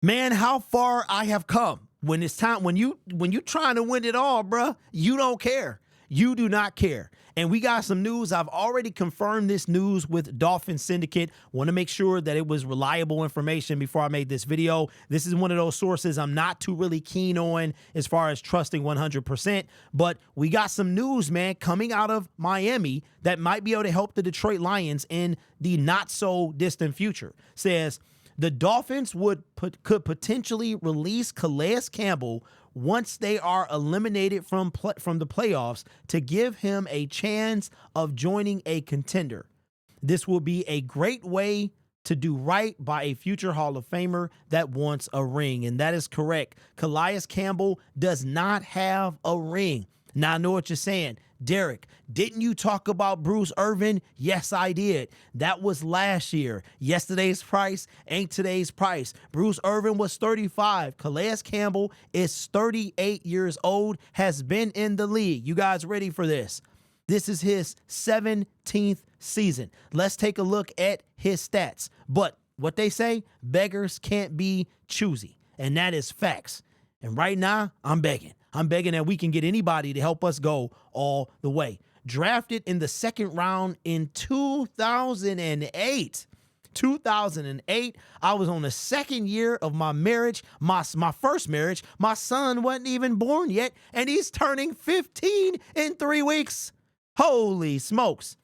Man, how far I have come. When it's time, when you trying to win it all, bruh, you don't care. You do not care. And we got some news. I've already confirmed this news with Lions Syndicate. Want to make sure that it was reliable information before I made this video. This is one of those sources I'm not too really keen on as far as trusting 100%. But we got some news, man, coming out of Miami that might be able to help the Detroit Lions in the not so distant future. Says the Dolphins could potentially release Calais Campbell once they are eliminated from the playoffs to give him a chance of joining a contender. This will be a great way to do right by a future Hall of Famer that wants a ring. And that is correct. Calais Campbell does not have a ring. Now I know what you're saying. Derek, didn't you talk about Bruce Irvin? Yes, I did. That was last year. Yesterday's price ain't today's price. Bruce Irvin was 35. Calais Campbell is 38 years old, has been in the league. You guys ready for this? This is his 17th season. Let's take a look at his stats. But what they say, beggars can't be choosy. And that is facts. And right now, I'm begging. I'm begging that we can get anybody to help us go all the way. Drafted in the second round in 2008. 2008, I was on the second year of my marriage, my first marriage. My son wasn't even born yet, and he's turning 15 in 3 weeks. Holy smokes.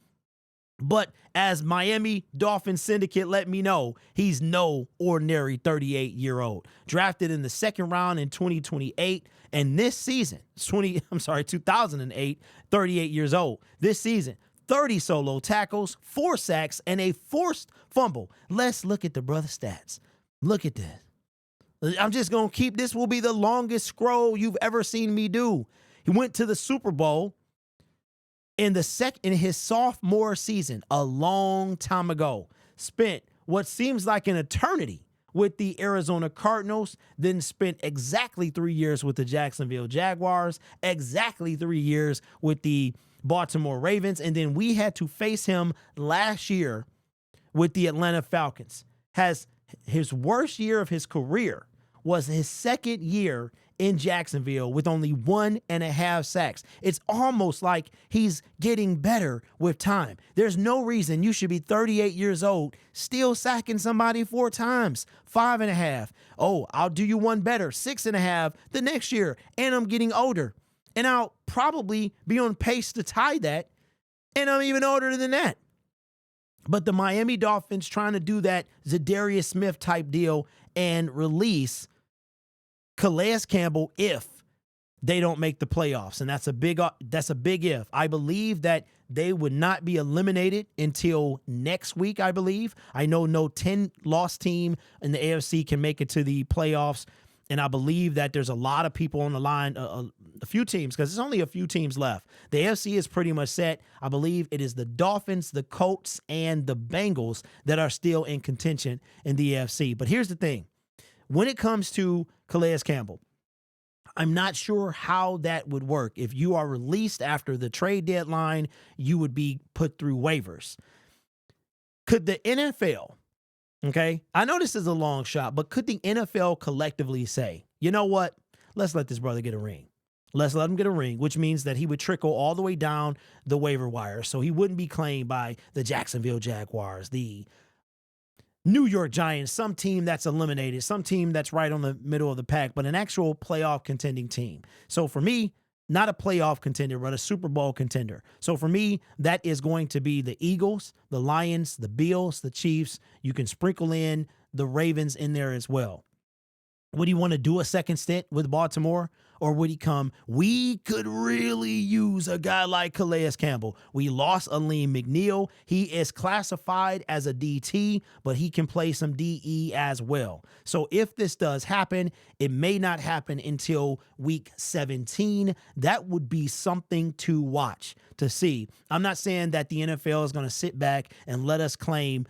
But as Miami Dolphins Syndicate let me know, he's no ordinary 38-year-old. Drafted in the second round in 2028, and this season, 2008, 38 years old. This season, 30 solo tackles, 4 sacks, and a forced fumble. Let's look at the brother stats. Look at this. I'm just going to keep this will be the longest scroll you've ever seen me do. He went to the Super Bowl in his sophomore season, a long time ago. Spent what seems like an eternity with the Arizona Cardinals, then spent exactly 3 years with the Jacksonville Jaguars, exactly 3 years with the Baltimore Ravens, and then we had to face him last year with the Atlanta Falcons. Has his worst year of his career was his second year in Jacksonville with only 1.5 sacks. It's almost like he's getting better with time. There's no reason you should be 38 years old still sacking somebody 4 times, 5.5. Oh, I'll do you one better, 6.5 the next year, and I'm getting older. And I'll probably be on pace to tie that, and I'm even older than that. But the Miami Dolphins trying to do that Zadarius Smith type deal and release Calais Campbell if they don't make the playoffs. And that's a big if. I believe that they would not be eliminated until next week, I believe. I know no 10-loss team in the AFC can make it to the playoffs. And I believe that there's a lot of people on the line, a few teams, because there's only a few teams left. The AFC is pretty much set. I believe it is the Dolphins, the Colts, and the Bengals that are still in contention in the AFC. But here's the thing. When it comes to Calais Campbell, I'm not sure how that would work. If you are released after the trade deadline, you would be put through waivers. Could the NFL, okay, I know this is a long shot, but could the NFL collectively say, you know what, let's let this brother get a ring. Let's let him get a ring, which means that he would trickle all the way down the waiver wire. So he wouldn't be claimed by the Jacksonville Jaguars, the New York Giants, some team that's eliminated, some team that's right on the middle of the pack, but an actual playoff contending team. So for me, not a playoff contender, but a Super Bowl contender. So for me, that is going to be the Eagles, the Lions, the Bills, the Chiefs. You can sprinkle in the Ravens in there as well. Would he want to do a second stint with Baltimore? Or would he come, we could really use a guy like Calais Campbell. We lost Aleem McNeil. He is classified as a DT, but he can play some DE as well. So if this does happen, it may not happen until week 17. That would be something to watch, to see. I'm not saying that the NFL is going to sit back and let us claim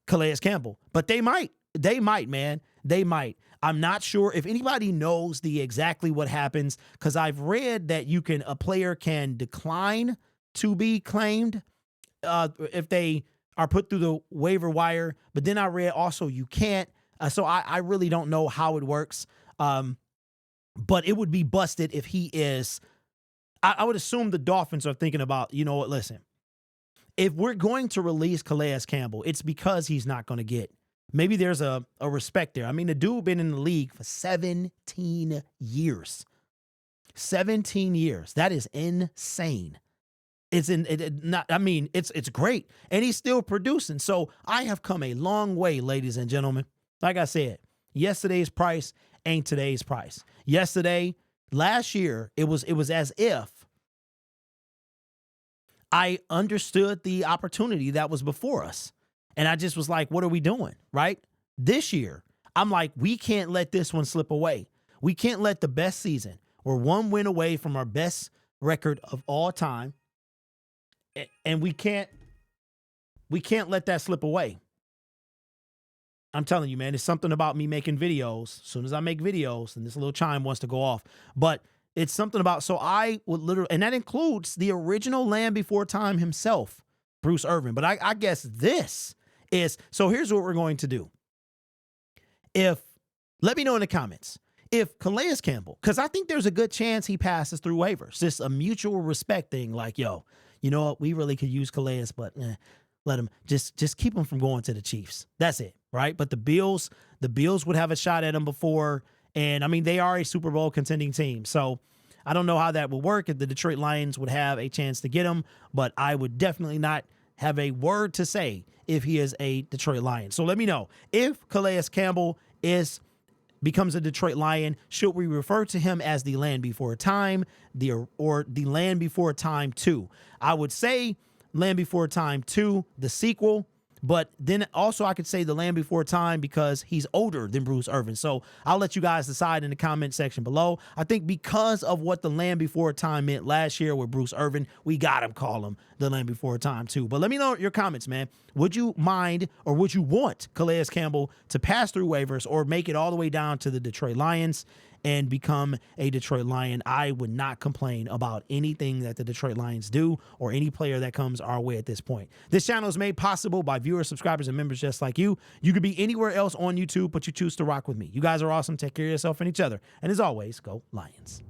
Calais Campbell, but they might. They might, man. They might. I'm not sure if anybody knows exactly what happens, because I've read that a player can decline to be claimed if they are put through the waiver wire. But then I read also you can't So I really don't know how it works. But it would be busted if he is. I would assume the Dolphins are thinking about, you know what, listen, if we're going to release Calais Campbell, it's because he's not going to get. Maybe there's a respect there. I mean, the dude been in the league for 17 years. 17 years. That is insane. It's it's great. And he's still producing. So I have come a long way, ladies and gentlemen. Like I said, yesterday's price ain't today's price. Last year, it was as if I understood the opportunity that was before us. And I just was like, what are we doing? Right? This year, I'm like, we can't let this one slip away. We can't let the best season. We're one win away from our best record of all time. And we can't let that slip away. I'm telling you, man, it's something about me making videos. As soon as I make videos, and this little chime wants to go off, but it's something about, so I would literally, and that includes the original Land Before Time himself, Bruce Irvin. But I guess this is, so here's what we're going to do. Let me know in the comments, if Calais Campbell, because I think there's a good chance he passes through waivers, just a mutual respect thing, like, yo, you know what, we really could use Calais, but let him, just keep him from going to the Chiefs. That's it, right? But the Bills would have a shot at him before, and I mean, they are a Super Bowl contending team, so I don't know how that would work if the Detroit Lions would have a chance to get him, but I would definitely not have a word to say if he is a Detroit Lion. So let me know, if Calais Campbell becomes a Detroit Lion, should we refer to him as the Land Before Time, or the Land Before Time 2? I would say Land Before Time 2, the sequel, but then also I could say the Land Before Time because he's older than Bruce Irvin. So I'll let you guys decide in the comment section below. I think because of what the Land Before Time meant last year with Bruce Irvin, we got to call him the Land Before Time 2. But let me know your comments, man. Would you mind, or would you want Calais Campbell to pass through waivers or make it all the way down to the Detroit Lions and become a Detroit Lion? I would not complain about anything that the Detroit Lions do or any player that comes our way at this point. This channel is made possible by viewers, subscribers, and members just like you. You could be anywhere else on YouTube, but you choose to rock with me. You guys are awesome. Take care of yourself and each other. And as always, go Lions.